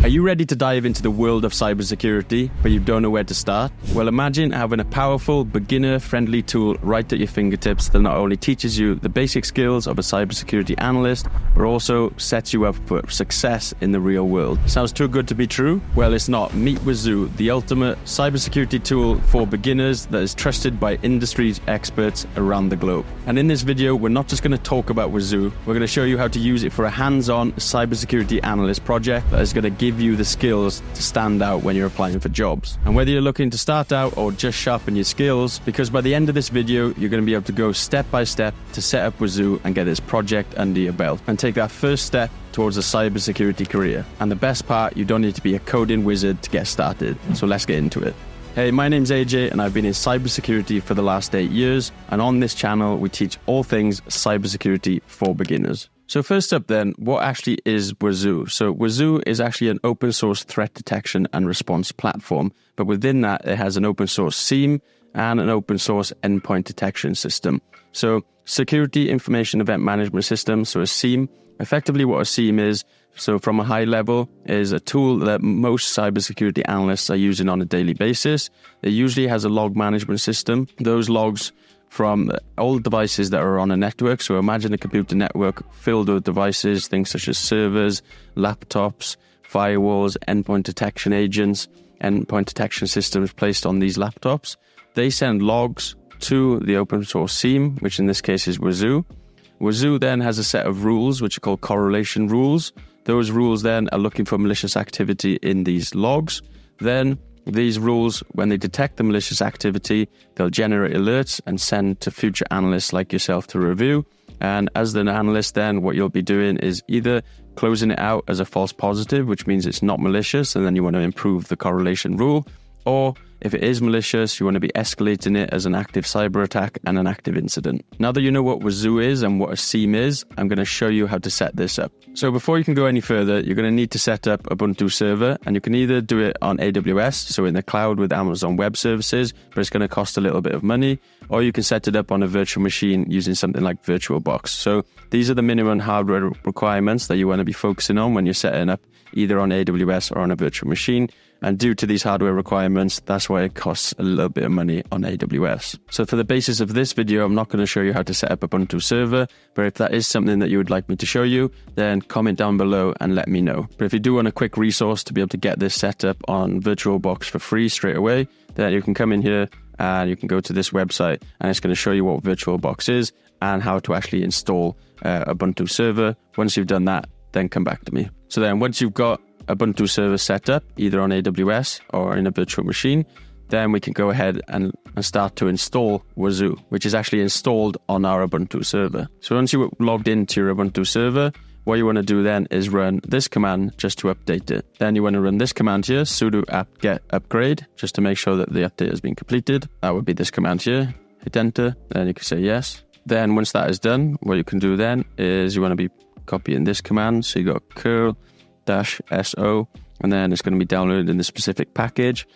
Are you ready to dive into the world of cybersecurity, but you don't know where to start? Well, imagine having a powerful, beginner-friendly tool right at your fingertips that not only teaches you the basic skills of a cybersecurity analyst, but also sets you up for success in the real world. Sounds too good to be true? Well, it's not. Meet Wazo, the ultimate cybersecurity tool for beginners that is trusted by industry experts around the globe. And in this video, we're not just going to talk about Wazo, we're going to show you how to use it for a hands-on cybersecurity analyst project that is going to give you the skills to stand out when you're applying for jobs. And whether you're looking to start out or just sharpen your skills, because by the end of this video, you're going to be able to go step by step to set up Wazo and get this project under your belt and take that first step towards a cybersecurity career. And the best part, you don't need to be a coding wizard to get started. So let's get into it. Hey, my name's AJ and I've been in cybersecurity for the last 8 years. And on this channel, we teach all things cybersecurity for beginners. So first up then, what actually is Wazo? So Wazo is actually an open source threat detection and response platform. But within that, it has an open source SIEM and an open source endpoint detection system. So security information event management system, so a SIEM. Effectively what a SIEM is, so from a high level, is a tool that most cybersecurity analysts are using on a daily basis. It usually has a log management system. Those logs from all devices that are on a network. So imagine a computer network filled with devices, things such as servers, laptops, firewalls, endpoint detection agents, endpoint detection systems placed on these laptops. They send logs to the open source SIEM, which in this case is Wazo. Wazo then has a set of rules, which are called correlation rules. Those rules then are looking for malicious activity in these logs. Then these rules, when they detect the malicious activity, they'll generate alerts and send to future analysts like yourself to review. And as an analyst then, what you'll be doing is either closing it out as a false positive, which means it's not malicious, and then you want to improve the correlation rule. Or if it is malicious, you want to be escalating it as an active cyber attack and an active incident. Now that you know what Wazo is and what a SIEM is, I'm going to show you how to set this up. So before you can go any further, you're going to need to set up Ubuntu server, and you can either do it on AWS, so in the cloud with Amazon Web Services, but it's going to cost a little bit of money, or you can set it up on a virtual machine using something like VirtualBox. So these are the minimum hardware requirements that you want to be focusing on when you're setting up either on AWS or on a virtual machine. And due to these hardware requirements, that's why it costs a little bit of money on AWS. So for the basis of this video, I'm not going to show you how to set up Ubuntu server, but if that is something that you would like me to show you, then comment down below and let me know. But if you do want a quick resource to be able to get this set up on VirtualBox for free straight away, then you can come in here and you can go to this website and it's going to show you what VirtualBox is and how to actually install Ubuntu server. Once you've done that, then come back to me. So then once you've got Ubuntu server set up, either on AWS or in a virtual machine, then we can go ahead and start to install Wazo, which is actually installed on our Ubuntu server. So once you're logged into your Ubuntu server, what you want to do then is run this command just to update it. Then you want to run this command here, sudo apt-get upgrade, just to make sure that the update has been completed. That would be this command here. Hit enter, then you can say yes. Then once that is done, what you can do then is you want to be copying this command. So you got curl -so, and then it's going to be downloaded in the specific package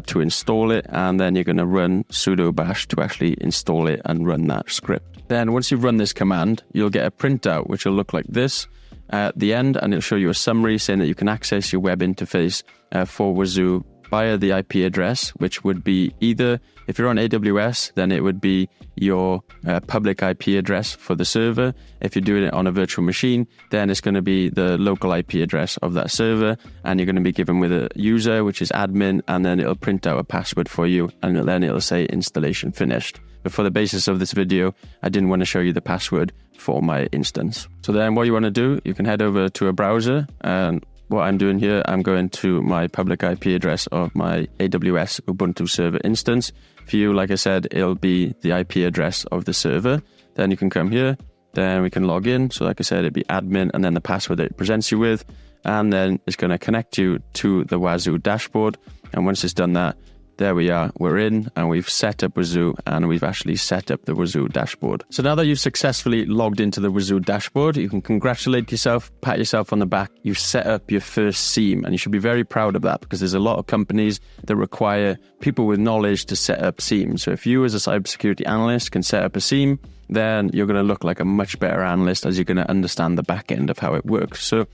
to install it, and then you're going to run sudo bash to actually install it and run that script. Then once you've run this command, you'll get a printout which will look like this at the end, and it'll show you a summary saying that you can access your web interface for Wazo via the IP address, which would be either, if you're on AWS, then it would be your public IP address for the server. If you're doing it on a virtual machine, then it's going to be the local IP address of that server, and you're going to be given with a user, which is admin, and then it'll print out a password for you, and then it'll say installation finished. But for the basis of this video, I didn't want to show you the password for my instance. So then what you want to do, you can head over to a browser, and what I'm doing here, I'm going to my public IP address of my AWS Ubuntu server instance. For you, like I said, it'll be the IP address of the server. Then you can come here, then we can log in. So like I said, it'd be admin and then the password that it presents you with. And then it's going to connect you to the Wazo dashboard. And once it's done that, there we are, we're in, and we've set up Wazo, and we've actually set up the Wazo dashboard. So now that you've successfully logged into the Wazo dashboard, you can congratulate yourself, pat yourself on the back. You've set up your first SIEM, and you should be very proud of that, because there's a lot of companies that require people with knowledge to set up SIEMs. So if you as a cybersecurity analyst can set up a SIEM, then you're going to look like a much better analyst, as you're going to understand the back end of how it works. So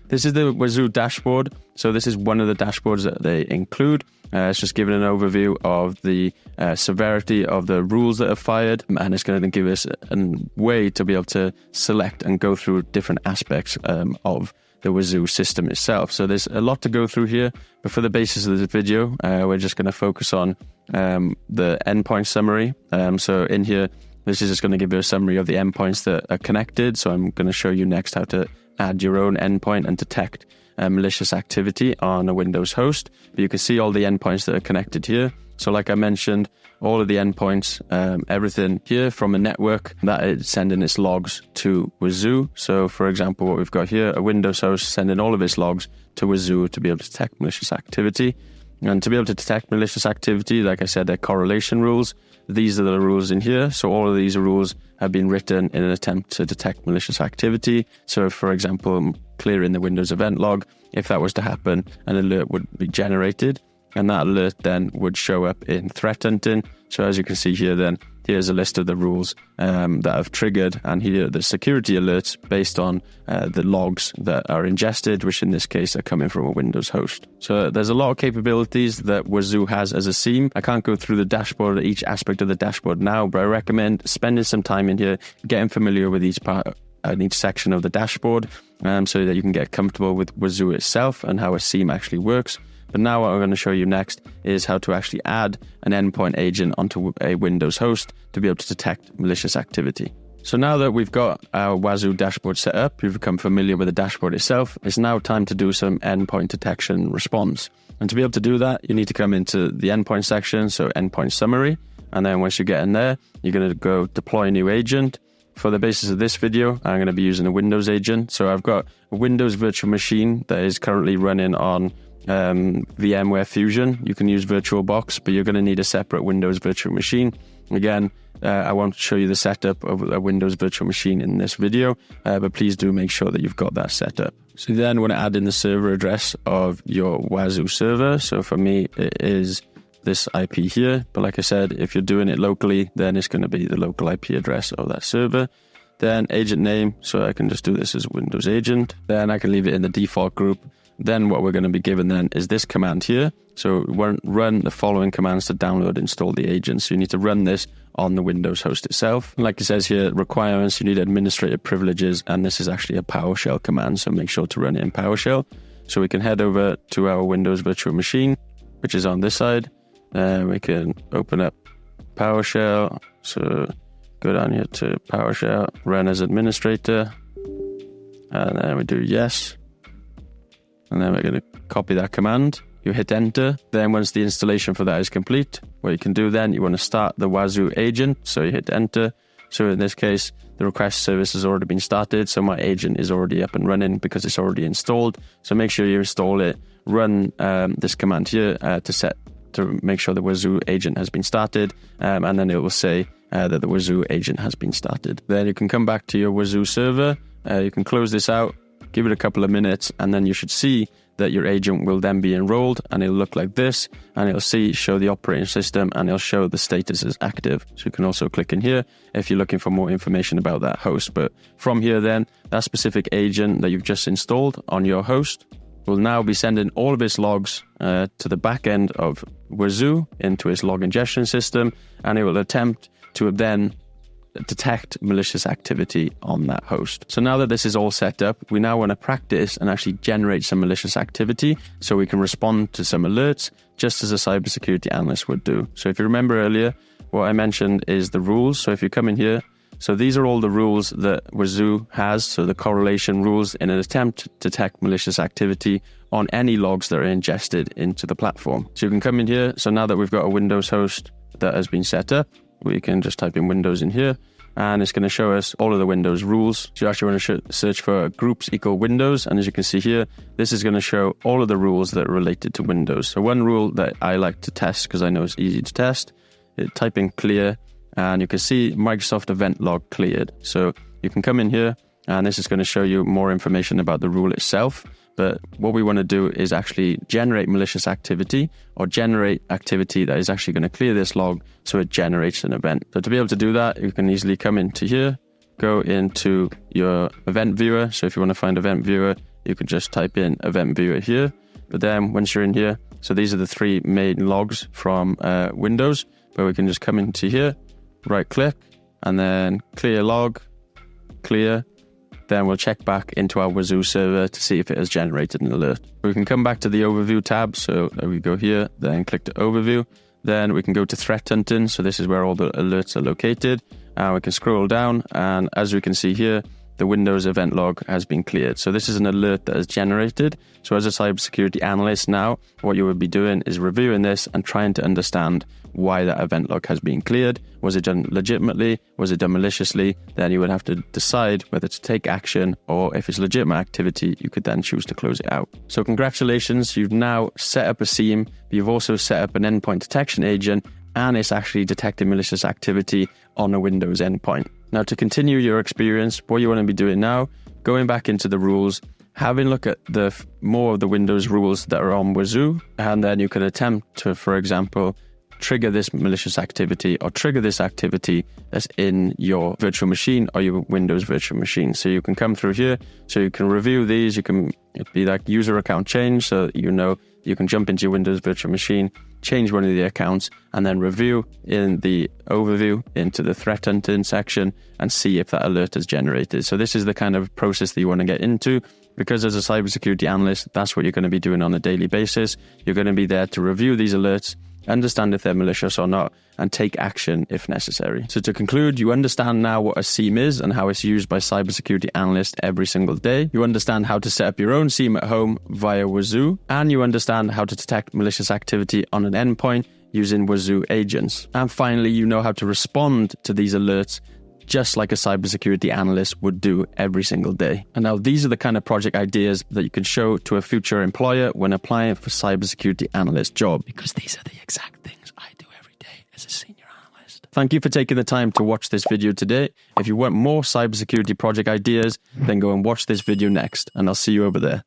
This is the Wazo Dashboard. So this is one of the dashboards that they include. It's just giving an overview of the severity of the rules that are fired, and it's going to give us a way to be able to select and go through different aspects of the Wazo system itself. So there's a lot to go through here, but for the basis of this video, we're just going to focus on the endpoint summary. So in here, this is just going to give you a summary of the endpoints that are connected. So I'm going to show you next how to add your own endpoint and detect malicious activity on a Windows host. But you can see all the endpoints that are connected here. So like I mentioned, all of the endpoints, everything here from a network that is sending its logs to Wazo. So for example, what we've got here, a Windows host sending all of its logs to Wazo to be able to detect malicious activity. And to be able to detect malicious activity, like I said, they're correlation rules. These are the rules in here. So all of these rules have been written in an attempt to detect malicious activity. So for example, clearing the Windows event log, if that was to happen, an alert would be generated. And that alert then would show up in threat hunting. So as you can see here then, here's a list of the rules that have triggered, and here are the security alerts based on the logs that are ingested, which in this case are coming from a Windows host. So there's a lot of capabilities that Wazo has as a SIEM. I can't go through the dashboard, each aspect of the dashboard now, but I recommend spending some time in here, getting familiar with each part and each section of the dashboard, so that you can get comfortable with Wazo itself and how a SIEM actually works. But now what I'm going to show you next is how to actually add an endpoint agent onto a Windows host to be able to detect malicious activity. So now that we've got our Wazo dashboard set up, you've become familiar with the dashboard itself, it's now time to do some endpoint detection response. And to be able to do that, you need to come into the endpoint section, so endpoint summary. And then once you get in there, you're going to go deploy a new agent. For the basis of this video, I'm going to be using a Windows agent. So I've got a Windows virtual machine that is currently running on VMware Fusion. You can use VirtualBox, but you're going to need a separate Windows virtual machine. Again, I won't show you the setup of a Windows virtual machine in this video, but please do make sure that you've got that set up. So then want to add in the server address of your Wazo server. So for me, it is this IP here. But like I said, if you're doing it locally, then it's going to be the local IP address of that server. Then agent name, so I can just do this as Windows agent. Then I can leave it in the default group. Then what we're going to be given then is this command here. So run the following commands to download and install the agent. So you need to run this on the Windows host itself. Like it says here, requirements, you need administrative privileges, and this is actually a PowerShell command. So make sure to run it in PowerShell. So we can head over to our Windows virtual machine, which is on this side. We can open up PowerShell. So go down here to PowerShell, run as administrator, and then we do yes. And then we're going to copy that command. You hit enter. Then once the installation for that is complete, what you can do then, you want to start the Wazo agent. So you hit enter. So in this case, the request service has already been started. So my agent is already up and running because it's already installed. So make sure you install it. Run this command here to make sure the Wazo agent has been started. And then it will say that the Wazo agent has been started. Then you can come back to your Wazo server. You can close this out. Give it a couple of minutes, and then you should see that your agent will then be enrolled, and it'll look like this, and it'll show the operating system, and it'll show the status as active. So you can also click in here if you're looking for more information about that host. But from here then, that specific agent that you've just installed on your host will now be sending all of its logs to the back end of Wazo into its log ingestion system, and it will attempt to then detect malicious activity on that host. So now that this is all set up, we now want to practice and actually generate some malicious activity so we can respond to some alerts just as a cybersecurity analyst would do. So if you remember earlier, what I mentioned is the rules. So if you come in here, so these are all the rules that Wazo has, so the correlation rules in an attempt to detect malicious activity on any logs that are ingested into the platform. So you can come in here. So now that we've got a Windows host that has been set up, we can just type in Windows in here, and it's going to show us all of the Windows rules. So you actually want to search for groups equal Windows, and as you can see here, this is going to show all of the rules that are related to Windows. So one rule that I like to test, because I know it's easy to test, type in clear, and you can see Microsoft event log cleared. So you can come in here, and this is going to show you more information about the rule itself. But what we want to do is actually generate malicious activity, or generate activity that is actually going to clear this log so it generates an event. So to be able to do that, you can easily come into here, go into your event viewer. So if you want to find event viewer, you could just type in event viewer here. But then once you're in here, so these are the 3 main logs from Windows, where we can just come into here, right click, and then clear log, clear. Then we'll check back into our Wazo server to see if it has generated an alert. We can come back to the overview tab. So there we go here, then click to overview. Then we can go to threat hunting. So this is where all the alerts are located. And we can scroll down, and as we can see here, the Windows event log has been cleared. So this is an alert that is generated. So as a cybersecurity analyst now, what you would be doing is reviewing this and trying to understand why that event log has been cleared. Was it done legitimately? Was it done maliciously? Then you would have to decide whether to take action, or if it's legitimate activity, you could then choose to close it out. So congratulations, you've now set up a SIEM, but you've also set up an endpoint detection agent, and it's actually detecting malicious activity on a Windows endpoint. Now, to continue your experience, what you want to be doing now, going back into the rules, having a look at the more of the Windows rules that are on Wazo, and then you can attempt to, for example, trigger this malicious activity or trigger this activity that's in your virtual machine or your Windows virtual machine. So you can come through here, so you can review these. You can be like user account change, so you know you can jump into your Windows virtual machine, change one of the accounts, and then review in the overview into the threat hunting section and see if that alert is generated. So this is the kind of process that you want to get into, because as a cybersecurity analyst, that's what you're going to be doing on a daily basis. You're going to be there to review these alerts, understand if they're malicious or not, and take action if necessary. So to conclude, you understand now what a SIEM is and how it's used by cybersecurity analysts every single day. You understand how to set up your own SIEM at home via Wazo, and you understand how to detect malicious activity on an endpoint using Wazo agents. And finally, you know how to respond to these alerts just like a cybersecurity analyst would do every single day. And now these are the kind of project ideas that you can show to a future employer when applying for cybersecurity analyst job, because these are the exact things I do every day as a senior analyst. Thank you for taking the time to watch this video today. If you want more cybersecurity project ideas, then go and watch this video next, and I'll see you over there.